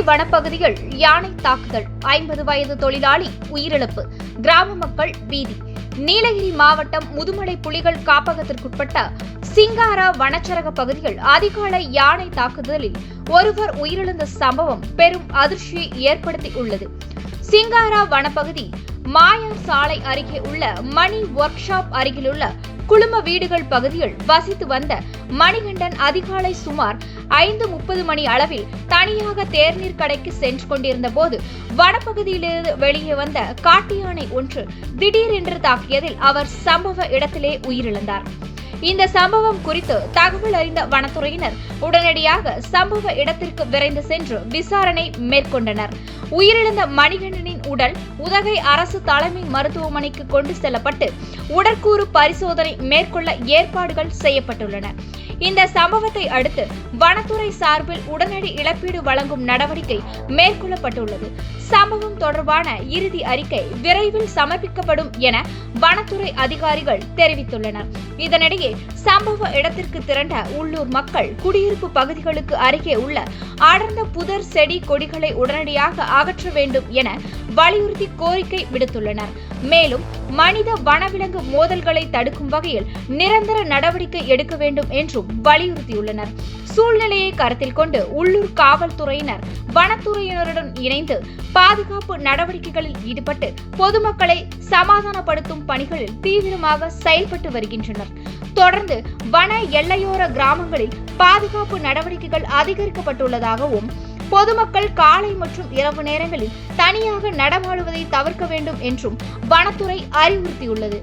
வனப்பகுதியில் யானை தாக்குதல், 50 வயது தொழிலாளி உயிரிழப்பு, கிராம மக்கள் பீதி. நீலகிரி மாவட்டம் முதுமலை புலிகள் காப்பகத்திற்குட்பட்ட சிங்காரா வனச்சரக பகுதியில் அதிகாலை யானை தாக்குதலில் ஒருவர் உயிரிழந்த சம்பவம் பெரும் அதிர்ச்சியை ஏற்படுத்தியுள்ளது. சிங்காரா வனப்பகுதி மாயார் சாலை அருகே உள்ள மணி ஒர்க் ஷாப் அருகிலுள்ள குழும வீடுகள் பகுதியில் வசித்து வந்த மணிகண்டன் அதிகாலை சுமார் 5:30 மணி அளவில் தனியாக தேர்நீர் கடைக்கு சென்று கொண்டிருந்த போது வனப்பகுதியிலிருந்து வெளியே வந்த காட்டு யானை ஒன்று திடீரென்று தாக்கியதில் அவர் சம்பவ இடத்திலே உயிரிழந்தார். இந்த சம்பவம் குறித்து தகவல் அறிந்த வனத்துறையினர் உடனடியாக சம்பவ இடத்திற்கு விரைந்து சென்று விசாரணை மேற்கொண்டனர். உயிரிழந்த மணிகண்டனின் உடல் உதகை அரசு தலைமை மருத்துவமனைக்கு கொண்டு செல்லப்பட்டு உடற்கூறு பரிசோதனை மேற்கொள்ள ஏற்பாடுகள் செய்யப்பட்டுள்ளன. இந்த சம்பவத்தை அடுத்து வனத்துறை சார்பில் உடனடி இழப்பீடு வழங்கும் நடவடிக்கை மேற்கொள்ளப்பட்டுள்ளது. சம்பவம் தொடர்பான இறுதி அறிக்கை விரைவில் சமர்ப்பிக்கப்படும் என வனத்துறை அதிகாரிகள் தெரிவித்துள்ளனர். இதனிடையே சம்பவ இடத்திற்கு திரண்ட உள்ளூர் மக்கள் குடியிருப்பு பகுதிகளுக்கு அருகே உள்ள அடர்ந்த புதர், செடி, கொடிகளை உடனடியாக அகற்ற வேண்டும் என வலியுறுத்தி கோரிக்கை விடுத்துள்ளனர். மேலும் மனித வனவிலங்கு மோதல்களை தடுக்கும் வகையில் நிரந்தர நடவடிக்கை எடுக்க வேண்டும் என்றும் வலியுறுத்தியுள்ளனர். சூழ்நிலையை கருத்தில் கொண்டு உள்ளூர் காவல்துறையினர் வனத்துறையினருடன் இணைந்து பாதுகாப்பு நடவடிக்கைகளில் ஈடுபட்டு பொதுமக்களை சமாதானப்படுத்தும் பணிகளில் தீவிரமாக செயல்பட்டு வருகின்றனர். தொடர்ந்து வன எல்லையோர கிராமங்களில் பாதுகாப்பு நடவடிக்கைகள் அதிகரிக்கப்பட்டுள்ளதாகவும் பொதுமக்கள் காலை மற்றும் இரவு நேரங்களில் தனியாக நடமாடுவதை தவிர்க்க வேண்டும் என்றும் வனத்துறை அறிவுறுத்தியுள்ளது.